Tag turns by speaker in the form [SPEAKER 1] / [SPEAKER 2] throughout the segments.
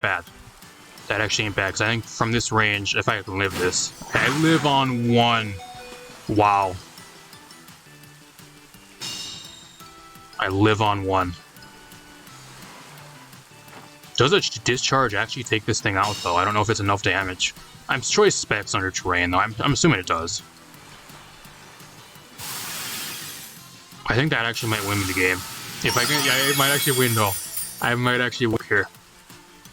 [SPEAKER 1] bad. That actually ain't bad, because I think from this range, if I can live this... Okay, I live on 1. Wow. I live on 1. Does a discharge actually take this thing out, though? I don't know if it's enough damage. I'm choice specs under terrain, though. I'm assuming it does. I think that actually might win me the game. If I can... Yeah, it might actually win, though. I might actually win here.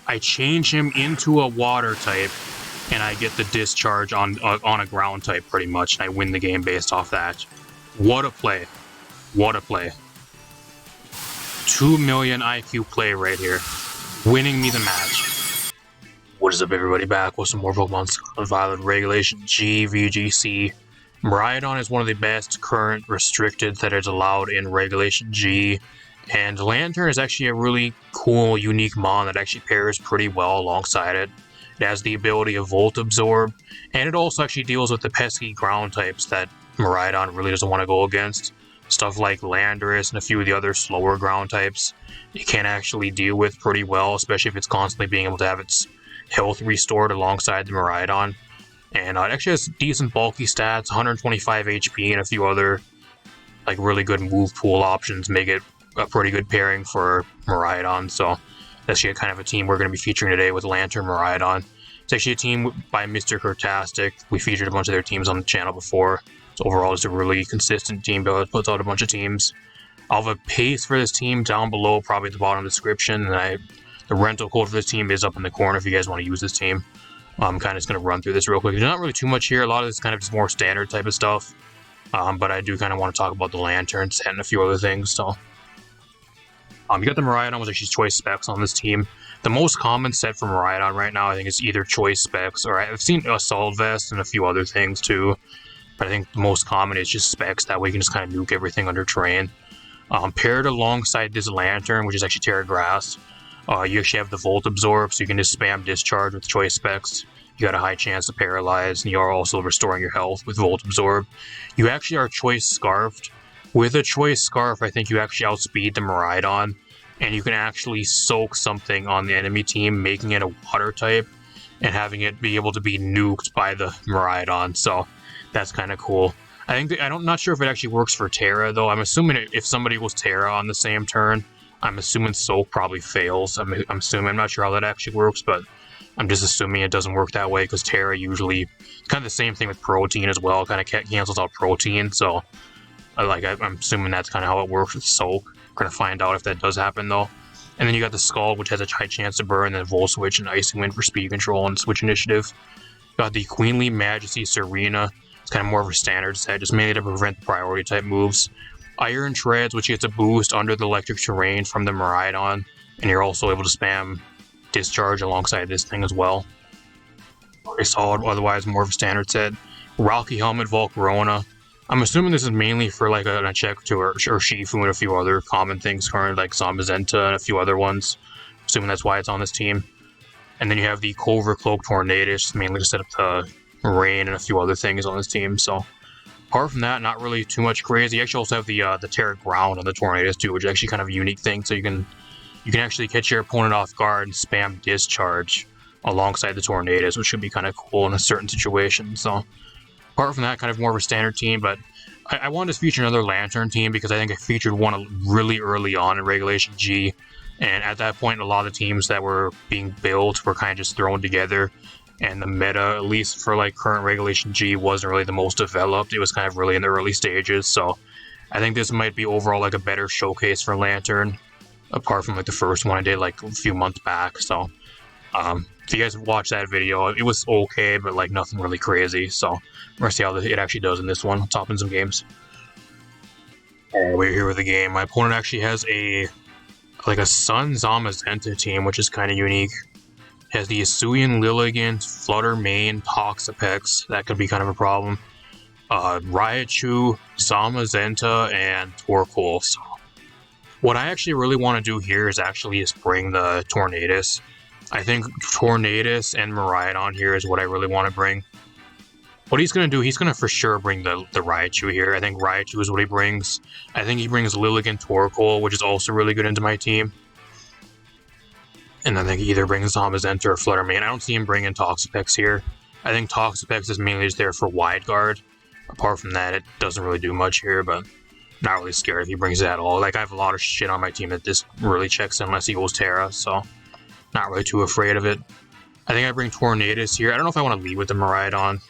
[SPEAKER 1] I change him into a water type, and I get the discharge on a ground type, pretty much, and I win the game based off that. What a play. What a play. 2 million IQ play right here. Winning me the match. What is up, everybody? Back with some more Pokemon Scarlet Violet Regulation G VGC. Miraidon is one of the best current restricted that is allowed in Regulation G. And Lantern is actually a really cool, unique mon that actually pairs pretty well alongside it. It has the ability of Volt Absorb, and it also actually deals with the pesky ground types that Miraidon really doesn't want to go against. Stuff like Landorus and a few of the other slower ground types it can actually deal with pretty well, especially if it's constantly being able to have its health restored alongside the Miraidon. And it actually has decent bulky stats, 125 HP, and a few other like really good move pool options make it a pretty good pairing for Miraidon. So that's actually kind of a team we're going to be featuring today with Lantern Miraidon. It's actually a team by Mr. Kurtastic. We featured a bunch of their teams on the channel before. So overall, it's a really consistent team that puts out a bunch of teams. I'll have a paste for this team down below, probably at the bottom of the description. And the rental code for this team is up in the corner if you guys want to use this team. I'm kind of just going to run through this real quick. There's not really too much here. A lot of this is kind of just more standard type of stuff. But I do kind of want to talk about the Lantern set and a few other things. So you got the Miraidon, which actually choice specs on this team. The most common set for Miraidon right now, I think, is either choice specs, or I've seen Assault Vest and a few other things too. But I think the most common is just specs. That way you can just kind of nuke everything under terrain. Paired alongside this Lantern, which is actually Terra Grass, you actually have the Volt Absorb, so you can just spam Discharge with choice specs. You got a high chance to paralyze, and you are also restoring your health with Volt Absorb. You actually are choice Scarfed. With a choice Scarf, I think you actually outspeed the Miraidon, and you can actually soak something on the enemy team, making it a water type, and having it be able to be nuked by the Miraidon, so that's kind of cool. I'm not sure if it actually works for Terra, though. I'm assuming if somebody was Terra on the same turn, I'm assuming Soak probably fails. I'm not sure how that actually works, but I'm just assuming it doesn't work that way, because Terra usually, kind of the same thing with Protein as well, kind of cancels out Protein, so I'm assuming that's kind of how it works with Soak. We're going to find out if that does happen, though. And then you got the Skull, which has a high chance to burn, and then Volt Switch and Icy Wind for speed control and switch initiative. Got the Queenly Majesty Serena. It's kind of more of a standard set, just mainly to prevent priority type moves. Iron Treads, which gets a boost under the electric terrain from the Miraidon, and you're also able to spam Discharge alongside this thing as well. Very solid, otherwise more of a standard set. Rocky Helmet Volcarona. I'm assuming this is mainly for like a check to or Shifu and a few other common things currently, like Zamazenta and a few other ones. Assuming that's why it's on this team. And then you have the Covert Cloak Tornadus, mainly to set up the Rain and a few other things on this team. So apart from that, not really too much crazy. You actually also have the Terra Ground on the Tornadus too, which is actually kind of a unique thing. So you can actually catch your opponent off guard and spam Discharge alongside the Tornadus, which should be kind of cool in a certain situation. So apart from that, kind of more of a standard team, but I wanted to feature another Lantern team because I think I featured one really early on in Regulation G, and at that point, a lot of the teams that were being built were kind of just thrown together, and the meta, at least for like current Regulation G, wasn't really the most developed. It was kind of really in the early stages, so I think this might be overall like a better showcase for Lantern, apart from like the first one I did like a few months back. So if you guys watched that video, it was okay, but like nothing really crazy. So we're gonna see how it actually does in this one. Let's hop in some games. We're here with the game. My opponent actually has a Sun Zamazenta team, which is kind of unique. It has the Hisuian Lilligant, Flutter Mane, Toxapex. That could be kind of a problem. Raichu, Zamazenta, and Torkoal. So what I actually really want to do here is bring the Tornadus. I think Tornadus and Miraidon here is what I really want to bring. What he's going to do, he's going to for sure bring the Raichu here. I think Raichu is what he brings. I think he brings Lilligant Torkoal, which is also really good into my team. And then they either bring Zamazenta or Flutter Mane. I don't see him bringing Toxapex here. I think Toxapex is mainly just there for wide guard. Apart from that, it doesn't really do much here, but not really scared if he brings it at all. Like, I have a lot of shit on my team that this really checks unless he goes Terra, so not really too afraid of it. I think I bring Tornadus here. I don't know if I want to lead with the Miraidon.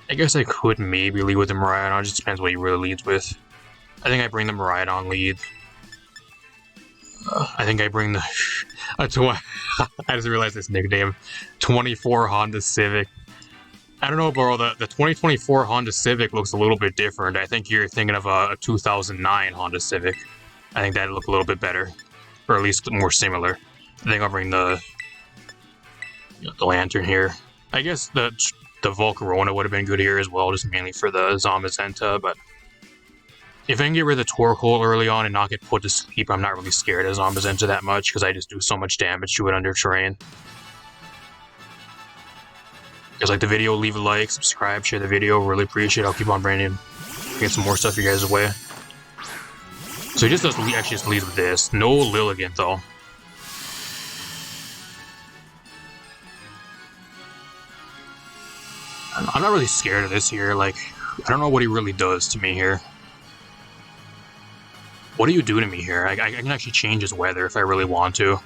[SPEAKER 1] I guess I could maybe lead with the Miraidon. It just depends what he really leads with. I think I bring the Miraidon lead. I think I bring the... I just realized this nickname. 24 Honda Civic. I don't know, bro. The 2024 Honda Civic looks a little bit different. I think you're thinking of a 2009 Honda Civic. I think that'd look a little bit better. Or at least more similar. I think I'll bring the Lantern here. I guess the Volcarona would have been good here as well, just mainly for the Zamazenta, but if I can get rid of the Torkoal early on and not get put to sleep, I'm not really scared of Zamazenta that much, because I just do so much damage to it under terrain. If you guys like the video, leave a like, subscribe, share the video, really appreciate it. I'll keep on bringing get some more stuff you guys' way. So he just does actually just leads with this. No Lilligant though. I'm not really scared of this here. Like, I don't know what he really does to me here. What do you do to me here? I can actually change his weather if I really want to.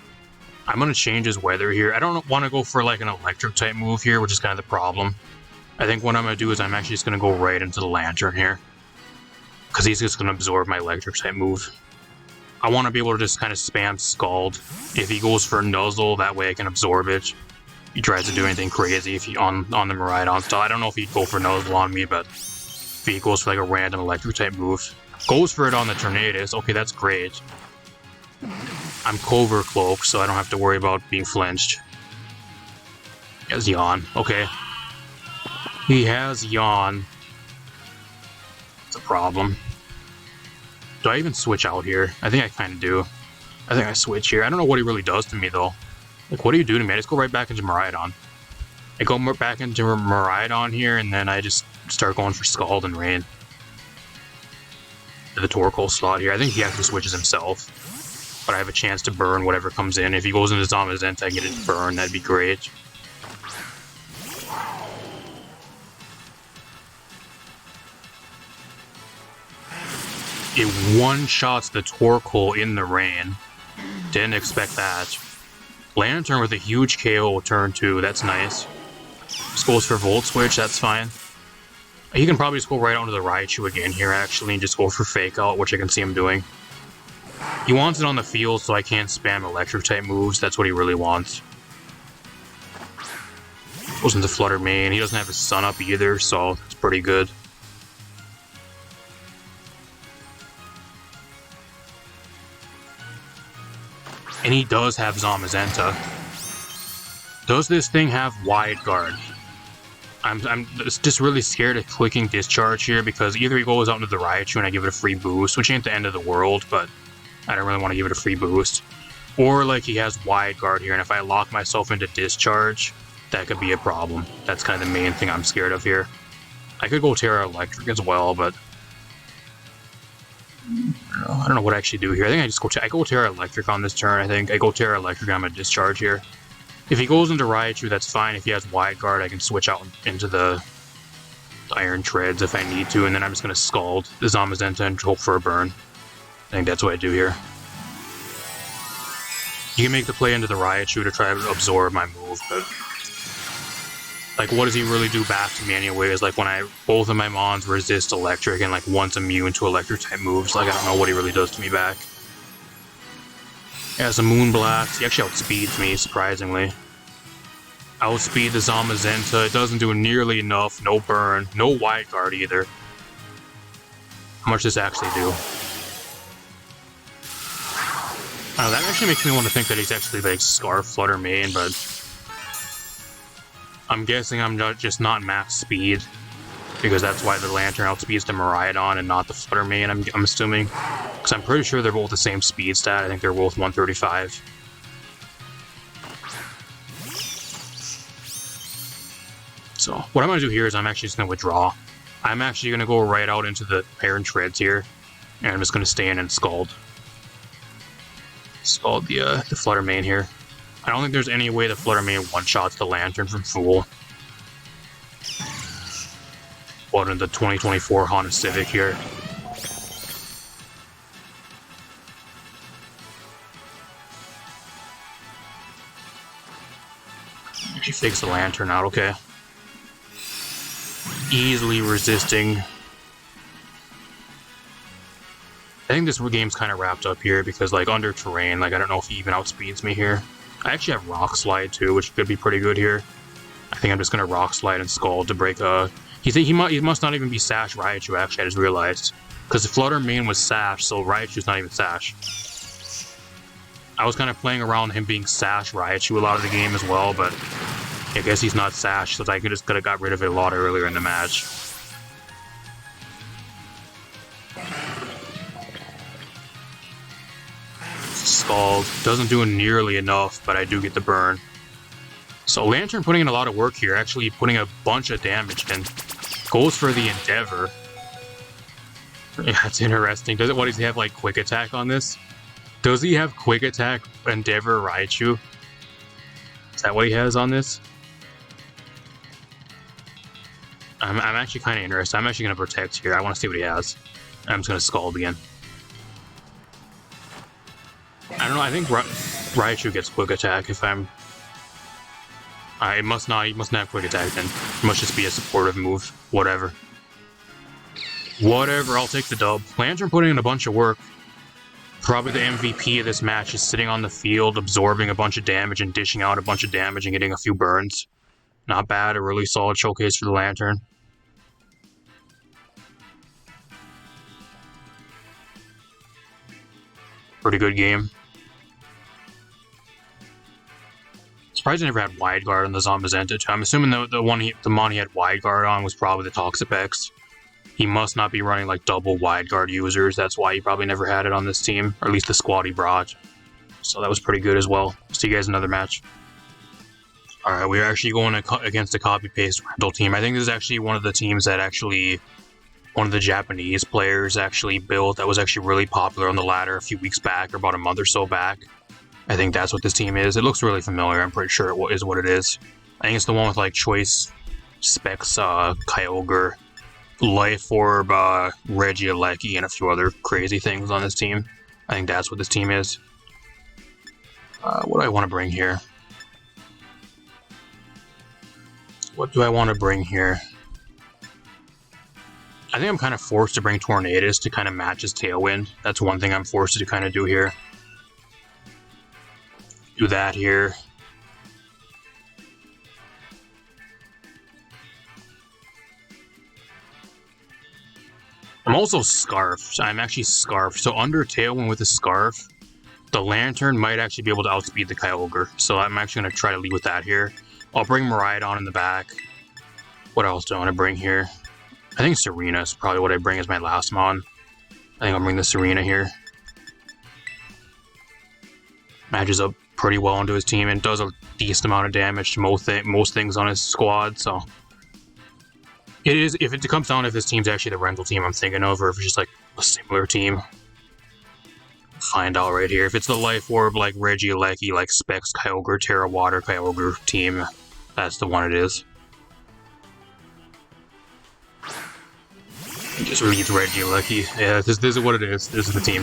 [SPEAKER 1] I'm going to change his weather here. I don't want to go for like an electric type move here, which is kind of the problem. I think what I'm going to do is I'm actually just going to go right into the Lantern here. Because he's just going to absorb my electric type move. I want to be able to just kind of spam Scald. If he goes for Nuzzle, that way I can absorb it. He tries to do anything crazy if he on the Miraidon style. I don't know if he'd go for Nuzzle on me, but if he goes for like a random electric type move. Goes for it on the Tornadus. Okay, that's great. I'm Cover Cloak, so I don't have to worry about being flinched. He has Yawn. Okay. He has Yawn. It's a problem. Do I even switch out here? I think I kind of do. I think I switch here. I don't know what he really does to me, though. Like, what do you do to me? I just go right back into Miraidon. I go back into Miraidon here, and then I just start going for Scald and Rain. The Torkoal slot here. I think he actually switches himself. But I have a chance to burn whatever comes in. If he goes into Zamazenta, I get it burn. That'd be great. It one-shots the Torkoal in the rain. Didn't expect that. Lantern with a huge KO turn 2. That's nice. Just goes for Volt Switch. That's fine. He can probably just go right onto the Raichu again here, actually, and just go for Fake Out, which I can see him doing. He wants it on the field so I can't spam electric-type moves. That's what he really wants. Goes into Flutter Mane. He doesn't have his Sun Up either, so it's pretty good. And he does have Zamazenta. Does this thing have Wide Guard? I'm just really scared of clicking Discharge here because either he goes out into the Raichu and I give it a free boost, which ain't the end of the world, but I don't really want to give it a free boost. Or like he has Wide Guard here, and if I lock myself into Discharge, that could be a problem. That's kind of the main thing I'm scared of here. I could go Terra Electric as well, but I don't know what I actually do here. I think I just go Terra Electric on this turn. I think I go Terra Electric and I'm gonna Discharge here. If he goes into Raichu, that's fine. If he has Wide Guard, I can switch out into the Iron Treads if I need to, and then I'm just going to Scald the Zamazenta and hope for a burn. I think that's what I do here. You can make the play into the Raichu to try to absorb my move, but like, what does he really do back to me anyways? Like, when both of my Mons resist Electric and like one's immune to Electric-type moves, like, I don't know what he really does to me back. He has a Moonblast. He actually outspeeds me, surprisingly. Outspeed the Zamazenta. It doesn't do nearly enough. No burn. No Wide Guard either. How much does this actually do? That actually makes me want to think that he's actually like Scarf Flutter Mane, but I'm guessing I'm just not max speed, because that's why the Lantern outspeeds the Miraidon and not the Flutter Mane, I'm assuming. Because I'm pretty sure they're both the same speed stat. I think they're both 135. So what I'm going to do here is I'm actually just going to withdraw. I'm actually going to go right out into the Iron Treads here, and I'm just going to stay in and Scald. Scald the Flutter Mane here. I don't think there's any way the Flutter Mane one-shots the Lantern from Fool. What in the 2024 Honda Civic here? She fakes the Lantern out, okay. Easily resisting. I think this game's kind of wrapped up here because, like, under terrain, like, I don't know if he even outspeeds me here. I actually have Rock Slide too, which could be pretty good here. I think I'm just gonna Rock Slide and Scald to break a. He must not even be Sash Raichu. Actually, I just realized because the Flutter Mane was Sash, so Raichu's not even Sash. I was kind of playing around him being Sash Raichu a lot of the game as well, but I guess he's not Sash, so I could have got rid of it a lot earlier in the match. Scald doesn't do nearly enough, but I do get the burn. So Lantern putting in a lot of work here, actually putting a bunch of damage in. Goes for the Endeavor. Yeah, that's interesting. What does he have, like, Quick Attack on this? Does he have Quick Attack Endeavor Raichu? Is that what he has on this? I'm actually kind of interested. I'm actually going to Protect here. I want to see what he has. I'm just going to Scald again. I don't know, I think Raichu gets Quick Attack if I'm... He must not have Quick Attack then. It must just be a supportive move. Whatever. Whatever, I'll take the dub. Lantern putting in a bunch of work. Probably the MVP of this match is sitting on the field, absorbing a bunch of damage and dishing out a bunch of damage and getting a few burns. Not bad, a really solid showcase for the Lantern. Pretty good game. Surprised I never had Wide Guard on the Zamazenta too. I'm assuming the one he had Wide Guard on was probably the Toxapex. He must not be running like double Wide Guard users. That's why he probably never had it on this team, or at least the squad he brought. So that was pretty good as well. See you guys in another match. All right, we're actually going against a copy-paste rental team. I think this is actually one of the teams that one of the Japanese players actually built that was actually really popular on the ladder a few weeks back, or about a month or so back. I think that's what this team is. It looks really familiar. I'm pretty sure it is what it is. I think it's the one with like Choice, Specs, Kyogre, Life Orb, Regieleki, and a few other crazy things on this team. I think that's what this team is. What do I want to bring here? What do I want to bring here? I think I'm kind of forced to bring Tornadus to kind of match his Tailwind. That's one thing I'm forced to kind of do here. Do that here. I'm also Scarfed. I'm actually Scarfed. So under Tailwind with a Scarf, the Lantern might actually be able to outspeed the Kyogre. So I'm actually going to try to lead with that here. I'll bring Miraidon in the back. What else do I want to bring here? I think Serena is probably what I bring as my last mon. I think I'll bring the Serena here. Matches up pretty well into his team and does a decent amount of damage to most things on his squad, so... It is, if it comes down if this team's actually the rental team I'm thinking of, or if it's just like a similar team. Find out right here. If it's the Life Orb, like Regieleki, like Specs, Kyogre, Terra Water, Kyogre team, that's the one it is. Just reads Regieleki. Yeah, this is what it is. This is the team.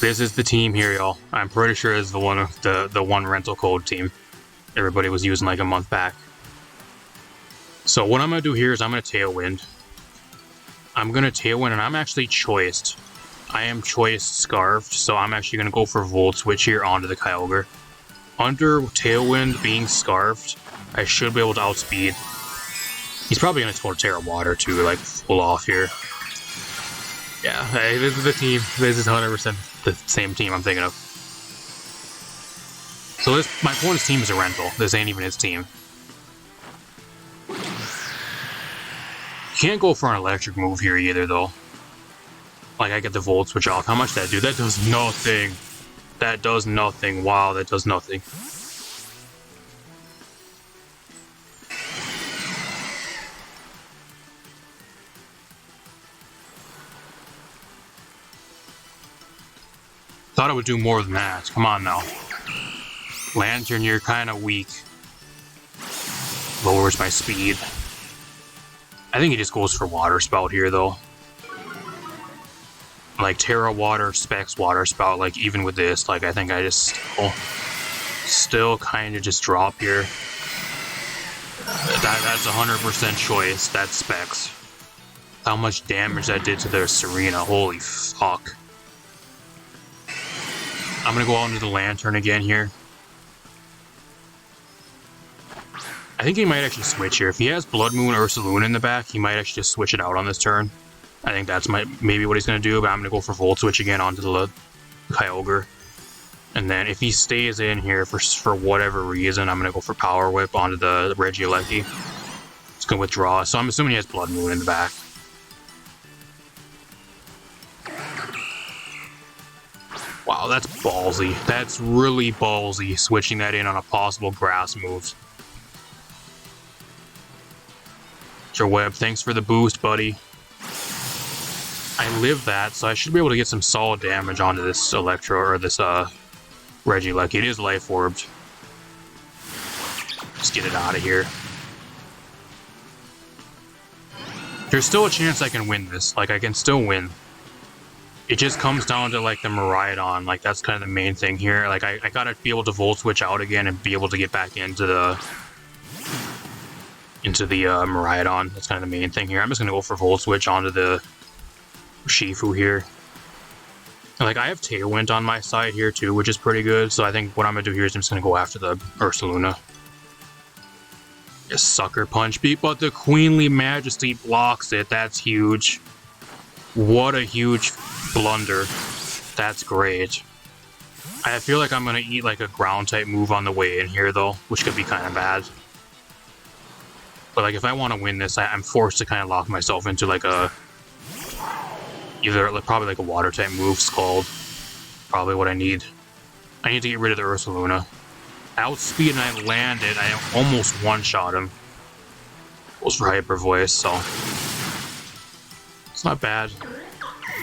[SPEAKER 1] This is the team here, y'all. I'm pretty sure it's the one rental code team everybody was using like a month back. So what I'm gonna do here is I'm gonna Tailwind. And I'm actually choiced. I am choiced Scarfed, so I'm actually gonna go for Volt Switch here onto the Kyogre. Under Tailwind being Scarfed, I should be able to outspeed. He's probably gonna explode Terra Water too, like full off here. Yeah, hey, this is the team. This is 100% the same team I'm thinking of. So my opponent's team is a rental. This ain't even his team. Can't go for an electric move here either, though. Like, I get the Volt Switch off. How much that do? That does nothing. That does nothing. Wow, that does nothing. Thought it would do more than that. Come on now. Lantern, you're kind of weak. Lowers my speed. I think he just goes for Water Spout here, though. Like, Terra Water, Specs Water Spout, like, even with this, like, I think I just still kind of just drop here. That's 100% choice. That's Specs. How much damage that did to their Serena. Holy fuck. I'm gonna go out into the Lantern again here. I think he might actually switch here. If he has Blood Moon or Ursaluna in the back, he might actually just switch it out on this turn. I think that's maybe what he's gonna do, but I'm gonna go for Volt Switch again onto the Kyogre. And then if he stays in here for whatever reason, I'm gonna go for Power Whip onto the Regieleki. It's gonna withdraw, so I'm assuming he has Blood Moon in the back. Wow, that's ballsy. That's really ballsy, switching that in on a possible grass move. Sure, Web, thanks for the boost, buddy. I live that, so I should be able to get some solid damage onto this Electro, or this, Regieleki. It is Life Orbed. Just get it out of here. There's still a chance I can win this. Like, I can still win. It just comes down to, like, the Miraidon. Like, that's kind of the main thing here. Like, I gotta be able to Volt Switch out again and be able to get back into the Miraidon. That's kind of the main thing here. I'm just gonna go for Volt Switch onto the Shifu here. And, like, I have Tailwind on my side here, too, which is pretty good. So I think what I'm gonna do here is I'm just gonna go after the Ursaluna. Yes, Sucker Punch beat, but the Queenly Majesty blocks it. That's huge. What a huge blunder. That's great. I feel like I'm going to eat like a ground type move on the way in here though, which could be kind of bad. But like if I want to win this, I'm forced to kind of lock myself into like a... probably like a water type move, Scald. Probably what I need. I need to get rid of the Ursaluna. Outspeed and I landed. I almost one-shot him. Goes for Hyper Voice, so... It's not bad.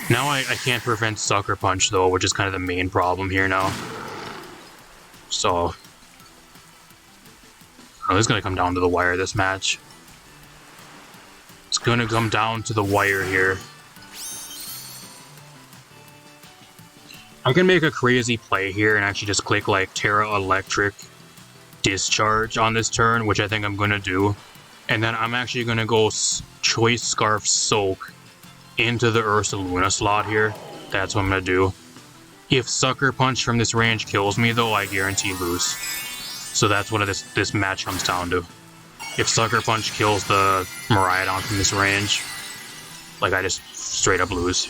[SPEAKER 1] Now I can't prevent Sucker Punch though, which is kind of the main problem here now. So... Oh, this is going to come down to the wire this match. It's going to come down to the wire here. I can make a crazy play here and actually just click like Terra Electric Discharge on this turn, which I think I'm going to do. And then I'm actually going to go Choice Scarf Soak into the Ursaluna slot here. That's what I'm going to do. If Sucker Punch from this range kills me though, I guarantee lose. So that's what this match comes down to. If Sucker Punch kills the Miraidon from this range, like I just straight up lose.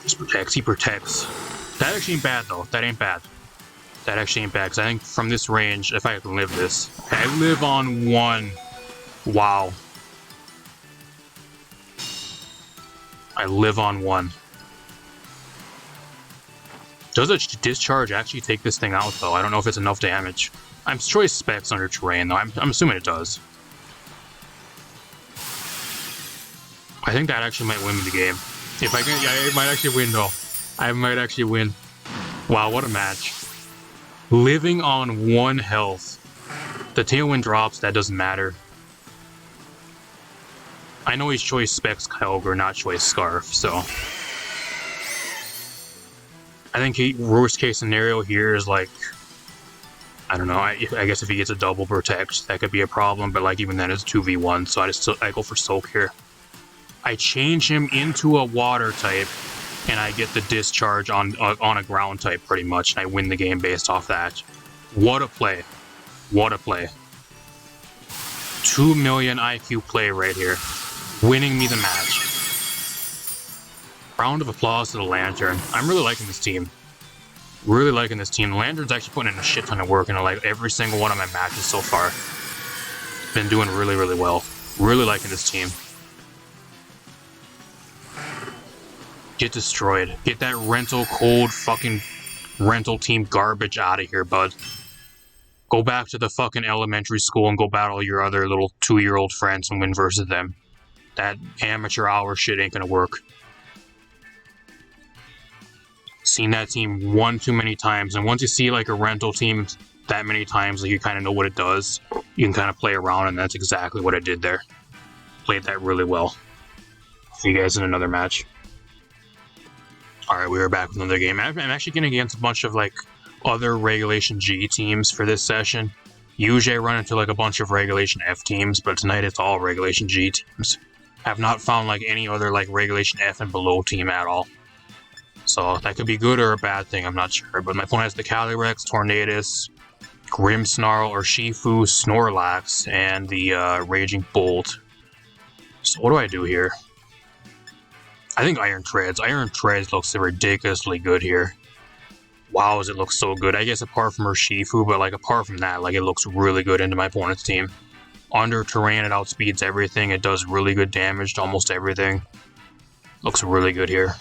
[SPEAKER 1] Just protects, he protects. That actually ain't bad though, that ain't bad. That actually ain't bad, because I think from this range, if I can live this... I live on 1. Wow. I live on 1. Does a Discharge actually take this thing out, though? I don't know if it's enough damage. I'm Choice Specs under Terrain, though. I'm assuming it does. I think that actually might win me the game. If I can... Yeah, I might actually win, though. I might actually win. Wow, what a match. Living on 1 health. The Tailwind drops, that doesn't matter. I know he's Choice Specs Kyogre, not Choice Scarf, so... I think worst case scenario here is like... I don't know, I guess if he gets a double protect, that could be a problem, but like even then it's 2v1, so I go for Soak here. I change him into a water type, and I get the Discharge on a ground type pretty much, and I win the game based off that. What a play. What a play. 2 million IQ play right here. Winning me the match. Round of applause to the Lantern. I'm really liking this team. Really liking this team. The Lantern's actually putting in a shit ton of work in like every single one of my matches so far. Been doing really, really well. Really liking this team. Get destroyed. Get that rental cold fucking rental team garbage out of here, bud. Go back to the fucking elementary school and go battle your other little 2-year-old friends and win versus them. That amateur hour shit ain't gonna work. Seen that team one too many times, and once you see like a rental team that many times, like you kind of know what it does. You can kind of play around, and that's exactly what I did there. Played that really well. See you guys in another match. Alright, we are back with another game. I'm actually getting against a bunch of like other Regulation G teams for this session. Usually I run into like a bunch of Regulation F teams, but tonight it's all Regulation G teams. I have not found like any other like Regulation F and below team at all. So that could be good or a bad thing, I'm not sure. But my opponent has the Calyrex, Tornadus, Grimmsnarl or Shifu, Snorlax, and the Raging Bolt. So what do I do here? I think Iron Treads. Iron Treads looks ridiculously good here. Wow, does it look so good. I guess apart from her Shifu, but like apart from that, like it looks really good into my opponent's team. Under terrain, it outspeeds everything. It does really good damage to almost everything. Looks really good here.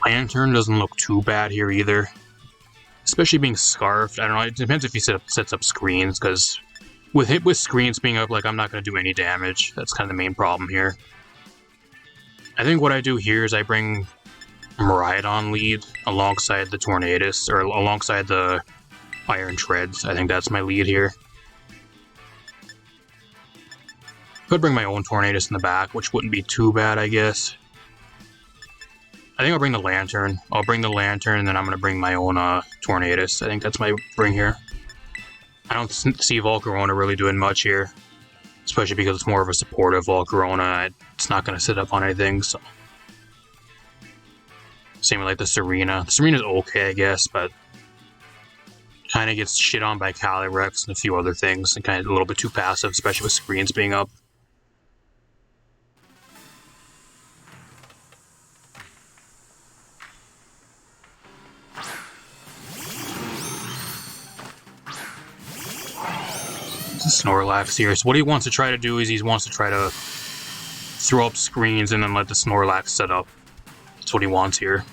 [SPEAKER 1] LANTURN doesn't look too bad here either. Especially being Scarfed. I don't know, it depends if he sets up screens, because with screens being up, like I'm not going to do any damage. That's kind of the main problem here. I think what I do here is I bring Miraidon lead alongside the Tornadus, or alongside the Iron Treads. I think that's my lead here. Could bring my own Tornadus in the back, which wouldn't be too bad, I guess. I think I'll bring the LANTURN. I'll bring the LANTURN, and then I'm going to bring my own Tornadus. I think that's my bring here. I don't see Volcarona really doing much here. Especially because it's more of a supportive Volcarona. It's not going to sit up on anything, so... Same with like the Serena. The Serena's okay, I guess, but... kind of gets shit on by Calyrex and a few other things. And kind of a little bit too passive, especially with screens being up. Snorlax here. So what he wants to try to do is he wants to try to throw up screens and then let the Snorlax set up. That's what he wants here.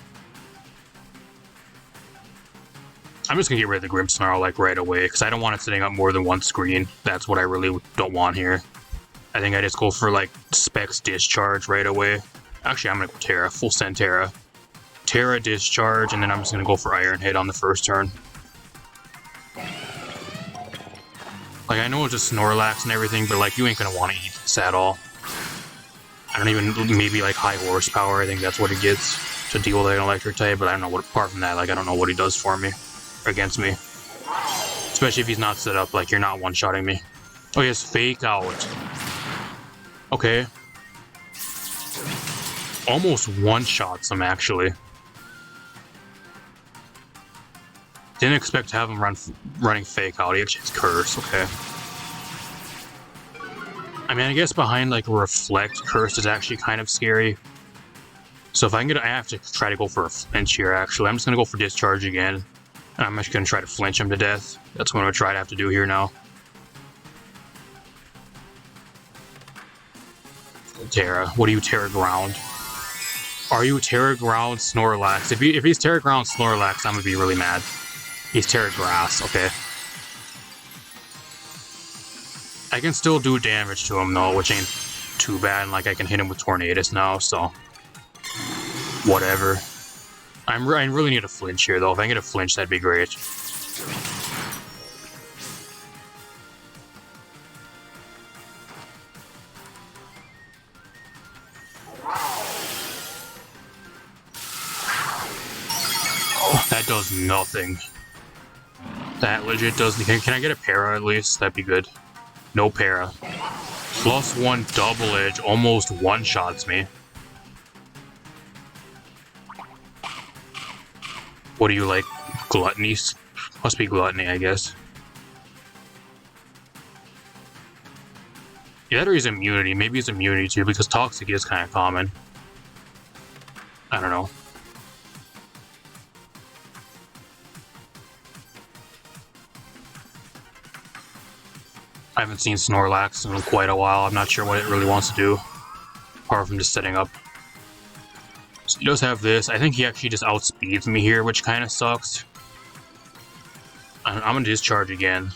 [SPEAKER 1] I'm just gonna get rid of the Grimmsnarl like right away because I don't want it setting up more than one screen. That's what I really don't want here. I think I just go for like Specs Discharge right away. Actually, I'm gonna go Terra, full send Terra. Terra Discharge, and then I'm just gonna go for Iron Hit on the first turn. Like, I know it's just Snorlax and everything, but, like, you ain't gonna want to eat this at all. I don't even, maybe, like, high horsepower, I think that's what it gets to deal with like, an electric type, but I don't know what, apart from that, like, I don't know what he does for me, or against me. Especially if he's not set up, like, you're not one-shotting me. Oh, he has Fake Out. Okay. Almost one-shots him, actually. Didn't expect to have him running Fake Out. He actually has Curse, okay. I mean, I guess behind, like, Reflect, Curse is actually kind of scary. So if I can get I have to try to go for a flinch here, actually. I'm just going to go for Discharge again. And I'm just going to try to flinch him to death. That's what I'm going to try to have to do here now. Terra. What are you, Terra Ground? Are you Terra Ground Snorlax? If he's Terra Ground Snorlax, I'm going to be really mad. He's Terra Grass, okay. I can still do damage to him though, which ain't too bad. Like I can hit him with Tornadus now, so whatever. I really need a flinch here though. If I can get a flinch, that'd be great. Oh, that does nothing. That legit does. Can I get a para at least? That'd be good. No para. +1 double edge almost one-shots me. What do you like? Gluttony? Must be Gluttony, I guess. Yeah, that or he's Immunity. Maybe he's Immunity too, because Toxic is kind of common. I don't know. I haven't seen Snorlax in quite a while. I'm not sure what it really wants to do, apart from just setting up. So he does have this. I think he actually just outspeeds me here, which kind of sucks. I'm going to Discharge again.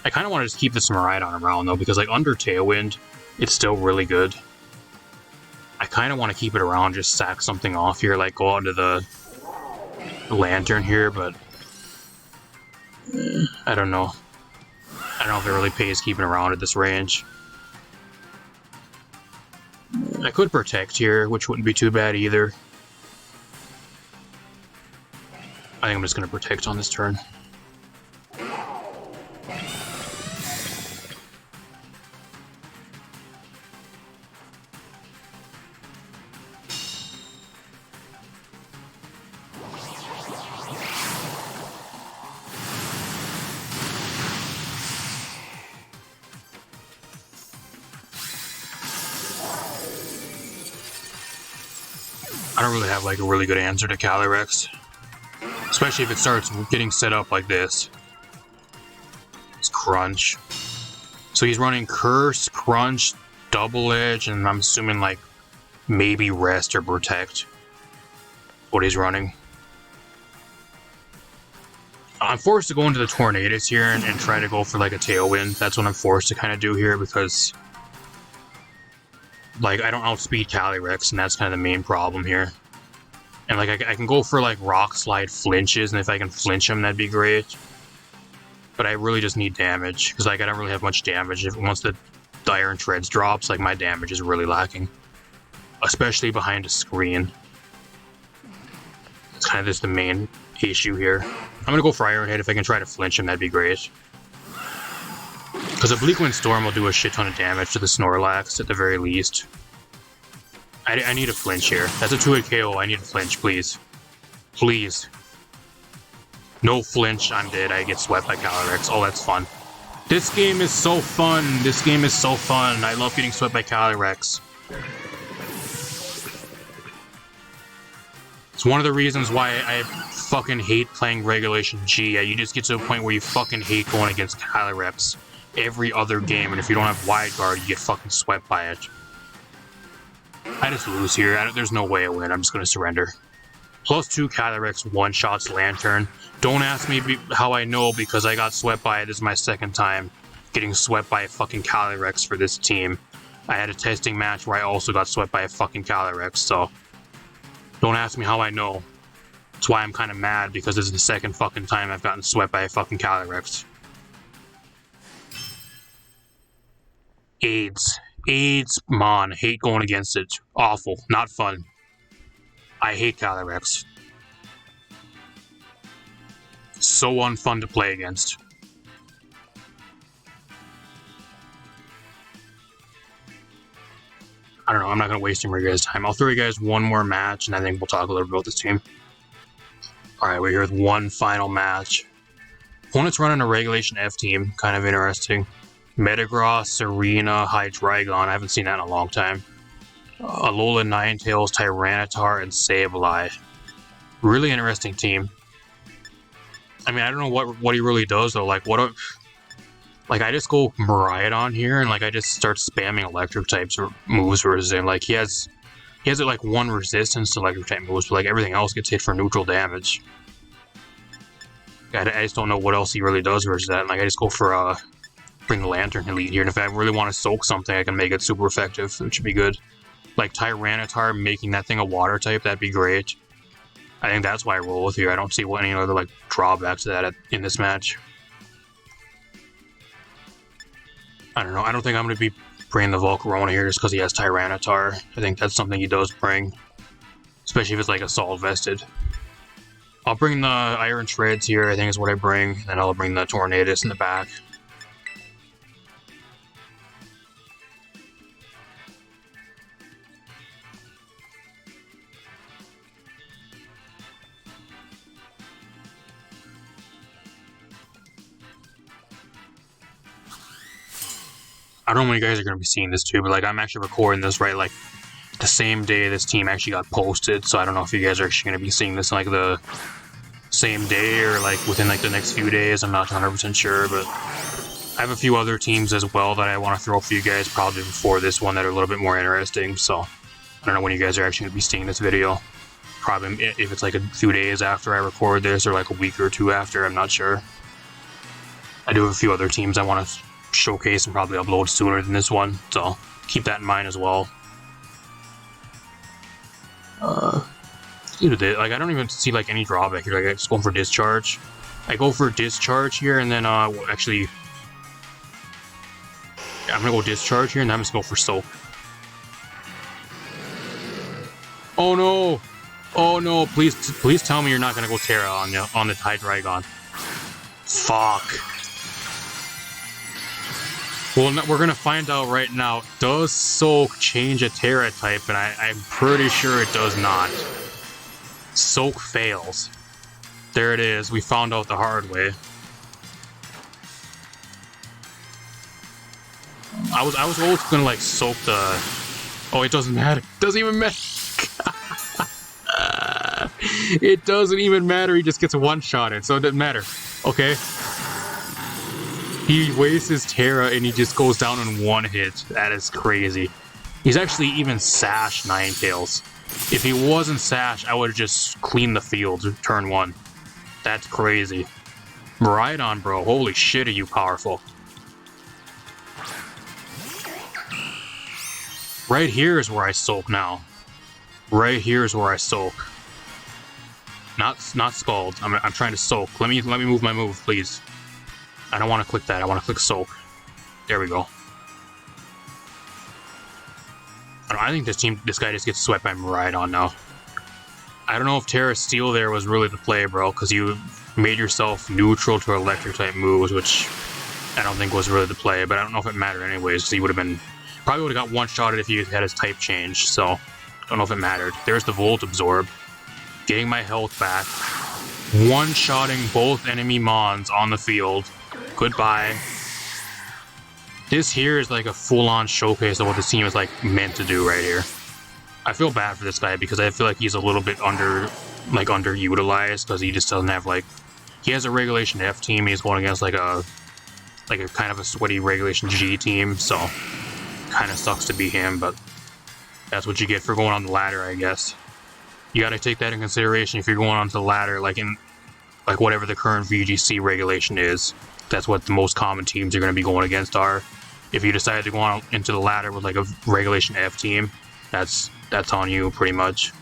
[SPEAKER 1] I kind of want to just keep this Miraidon around, though, because, like, under Tailwind, it's still really good. I kind of want to keep it around, just sack something off here, like go out to the lantern here, but I don't know. I don't know if it really pays keeping around at this range. I could protect here, which wouldn't be too bad either. I think I'm just going to protect on this turn. I don't really have like a really good answer to Calyrex, especially if it starts getting set up like this. It's Crunch. So he's running Curse, Crunch, Double Edge, and I'm assuming like maybe Rest or Protect. What he's running. I'm forced to go into the Tornadus here and try to go for like a Tailwind. That's what I'm forced to kind of do here because like I don't outspeed Calyrex, and that's kind of the main problem here. And like I can go for like Rock Slide flinches, and if I can flinch him, that'd be great. But I really just need damage because like I don't really have much damage. If once the Iron Treads drops, like my damage is really lacking, especially behind a screen. It's kind of just the main issue here. I'm gonna go for Iron Head. If I can try to flinch him, that'd be great. Because a Bleak Wind Storm will do a shit ton of damage to the Snorlax at the very least. I need a flinch here. That's a 2-hit KO. I need a flinch, please. Please. No flinch, I'm dead. I get swept by Calyrex. Oh, that's fun. This game is so fun. This game is so fun. I love getting swept by Calyrex. It's one of the reasons why I fucking hate playing Regulation G. You just get to a point where you fucking hate going against Calyrex every other game, and if you don't have Wide Guard, you get fucking swept by it. I just lose here. There's no way I win. I'm just going to surrender. +2 Calyrex one-shots Lantern. Don't ask me how I know, because I got swept by it. This is my second time getting swept by a fucking Calyrex for this team. I had a testing match where I also got swept by a fucking Calyrex, so don't ask me how I know. That's why I'm kind of mad, because this is the second fucking time I've gotten swept by a fucking Calyrex. AIDS, mon. Hate going against it. Awful. Not fun. I hate Calyrex. So unfun to play against. I don't know. I'm not going to waste any more of your guys' time. I'll throw you guys one more match, and I think we'll talk a little bit about this team. Alright, we're here with one final match. Opponent's running a Regulation F team. Kind of interesting. Metagross, Serena, Hydreigon. I haven't seen that in a long time. Alola, Ninetales, Tyranitar, and Sableye. Really interesting team. I mean, I don't know what he really does though. Like like I just go Miraidon here, and like I just start spamming electric types or moves versus him. Like he has like one resistance to electric type moves, but like everything else gets hit for neutral damage. I just don't know what else he really does versus that. And like I just go for bring the Lantern Elite here, and if I really want to soak something, I can make it super effective, which would be good. Like Tyranitar making that thing a water type, that'd be great. I think that's why I roll with here. I don't see any other like drawbacks to that in this match. I don't know. I don't think I'm going to be bringing the Volcarona here just because he has Tyranitar. I think that's something he does bring, especially if it's like Assault Vested. I'll bring the Iron Treads here, I think is what I bring, and I'll bring the Tornadus in the back. I don't know when you guys are going to be seeing this too, but like I'm actually recording this right like the same day this team actually got posted, so I don't know if you guys are actually going to be seeing this in like the same day or like within like the next few days. I'm not 100% sure, but I have a few other teams as well that I want to throw for you guys probably before this one that are a little bit more interesting, so I don't know when you guys are actually going to be seeing this video. Probably if it's like a few days after I record this or like a week or two after, I'm not sure. I do have a few other teams I want to showcase and probably upload sooner than this one, so keep that in mind as well. Like I don't even see like any drawback here. Like I just go for discharge. I go for discharge here, and then actually, I'm gonna go discharge here, and I'm just gonna go for soak. Oh no! Oh no! Please tell me you're not gonna go Terra on the Hydreigon. Fuck. Well, we're gonna find out right now. Does soak change a Terra type? And I'm pretty sure it does not. Soak fails. There it is. We found out the hard way. I was always gonna like soak the. Oh, it doesn't matter. Doesn't even matter. It doesn't even matter. He just gets a one-shot, so it doesn't matter. Okay. He wastes his Terra and he just goes down in one hit. That is crazy. He's actually even Sash Ninetales. If he wasn't Sash, I would have just cleaned the field turn 1. That's crazy. Miraidon, bro. Holy shit, are you powerful. Right here is where I soak now. Right here is where I soak. Not Scald. I'm trying to soak. Let me move my move, please. I don't want to click that. I want to click soak. There we go. I think this guy just gets swept by Miraidon now. I don't know if Terra Steel there was really the play, bro, because you made yourself neutral to electric type moves, which I don't think was really the play, but I don't know if it mattered anyways, because he would have been probably would have got one-shotted if he had his type change, so I don't know if it mattered. There's the Volt Absorb. Getting my health back. One-shotting both enemy Mons on the field. Goodbye. This here is like a full-on showcase of what this team is like meant to do right here. I feel bad for this guy because I feel like he's a little bit underutilized because he just doesn't have like he has a Regulation F team. He's going against like a kind of a sweaty Regulation G team, so kind of sucks to be him, but that's what you get for going on the ladder, I guess. You got to take that in consideration if you're going onto the ladder, like in whatever the current VGC regulation is. That's what the most common teams are going to be going against are. If you decide to go on into the ladder with like a Regulation F team, that's on you pretty much.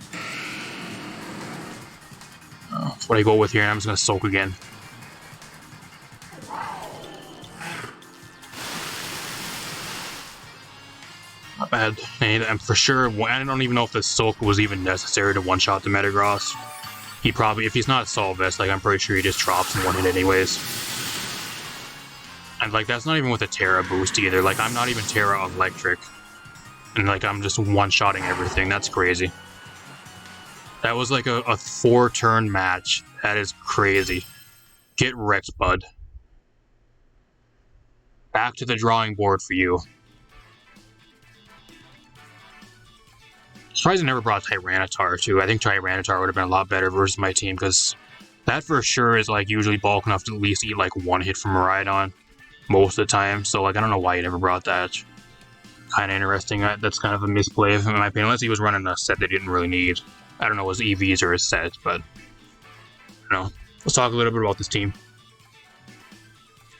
[SPEAKER 1] That's what I go with here, and I'm just going to soak again. Not bad. And I'm for sure, I don't even know if the soak was even necessary to one-shot the Metagross. He probably, if he's not Solvest, like I'm pretty sure he just drops in one hit anyways. And like that's not even with a Terra boost either. Like I'm not even Terra Electric. And like I'm just one-shotting everything. That's crazy. That was like a 4-turn match. That is crazy. Get wrecked, bud. Back to the drawing board for you. Surprised I never brought Tyranitar too. I think Tyranitar would have been a lot better versus my team because that for sure is like usually bulk enough to at least eat like one hit from Miraidon most of the time. So like I don't know why you never brought that. Kind of interesting. That's kind of a misplay in my opinion. Unless he was running a set that he didn't really need. I don't know his EVs or his set, but you know. Let's talk a little bit about this team.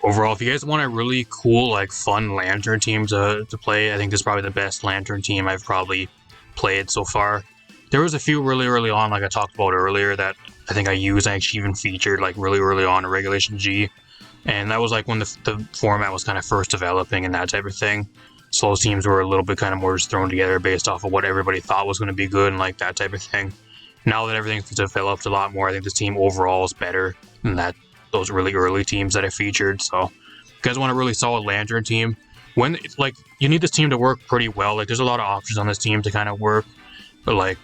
[SPEAKER 1] Overall, if you guys want a really cool, like fun Lantern team to play, I think this is probably the best Lantern team I've probably played so far. There was a few really early on, like I talked about earlier, that I think I used. I actually even featured like really early on in Regulation G, and that was like when the format was kind of first developing and that type of thing. So those teams were a little bit kind of more just thrown together based off of what everybody thought was going to be good and like that type of thing. Now that everything's developed a lot more, I think this team overall is better than those really early teams that I featured. So if you guys want a really solid Lantern team, when like you need this team to work pretty well. Like there's a lot of options on this team to kind of work, but like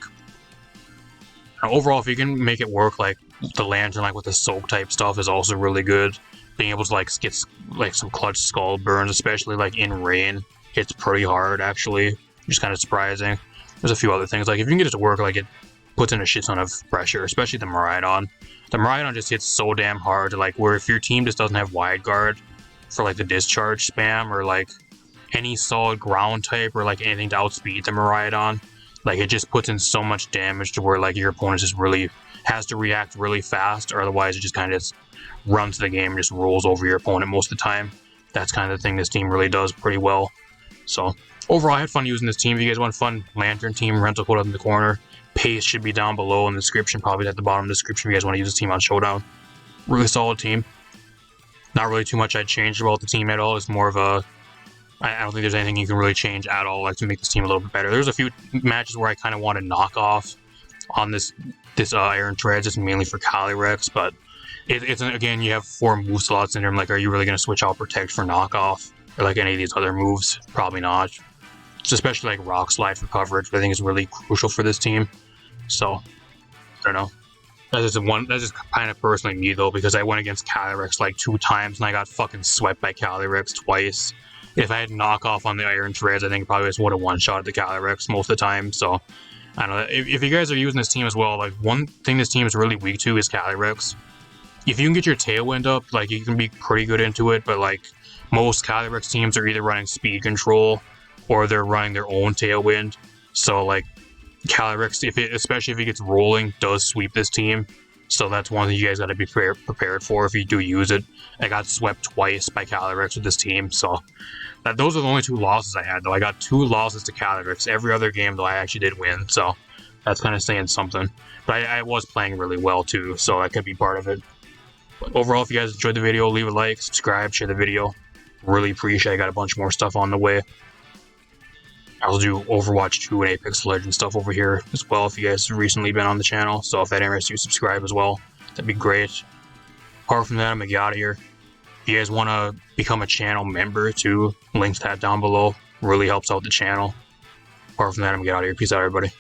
[SPEAKER 1] overall, if you can make it work, like the Lantern, like with the soak type stuff, is also really good. Being able to like get like some clutch skull burns, especially like in rain, hits pretty hard actually, which is kind of surprising. There's a few other things, like if you can get it to work, like it puts in a shit ton of pressure, especially the Miraidon. The Miraidon just hits so damn hard, like where if your team just doesn't have wide guard for like the discharge spam or like any solid ground type or like anything to outspeed the Miraidon, like it just puts in so much damage to where like your opponent just really has to react really fast, or otherwise it just kind of just runs the game and just rolls over your opponent most of the time. That's kind of the thing this team really does pretty well. So overall, I had fun using this team. If you guys want a fun Lantern team, rental code up in the corner. paste should be down below in the description, probably at the bottom of the description if you guys want to use this team on Showdown. Really solid team. Not really too much I'd change about the team at all. It's more of a... I don't think there's anything you can really change at all, like, to make this team a little bit better. There's a few matches where I kind of want to knock off on this Iron Treads. It's mainly for Calyrex, but it's again, you have 4 move slots in there. I'm like, are you really going to switch out Protect for knockoff? Or like any of these other moves? Probably not. It's especially like Rock Slide for coverage, but I think it's really crucial for this team. So, I don't know. That's just kind of personally me though, because I went against Calyrex like 2 times and I got fucking swept by Calyrex twice. If I had knockoff on the Iron Treads, I think I probably just would have one-shot the Calyrex most of the time. So, I don't know. If you guys are using this team as well, like, one thing this team is really weak to is Calyrex. If you can get your Tailwind up, like, you can be pretty good into it, but like, most Calyrex teams are either running Speed Control or they're running their own Tailwind. So, like, Calyrex, especially if it gets rolling, does sweep this team. So that's one thing you guys got to be prepared for if you do use it. I got swept twice by Calyrex with this team, so those are the only 2 losses I had, though. I got 2 losses to Calyrex. Every other game, though, I actually did win, so that's kind of saying something. But I was playing really well, too, so that could be part of it. But overall, if you guys enjoyed the video, leave a like, subscribe, share the video. Really appreciate it. I got a bunch more stuff on the way. I'll do Overwatch 2 and Apex Legends stuff over here as well if you guys have recently been on the channel. So if that interests you, subscribe as well. That'd be great. Apart from that, I'm going to get out of here. If you guys want to become a channel member too, links to that down below. Really helps out the channel. Apart from that, I'm going to get out of here. Peace out, everybody.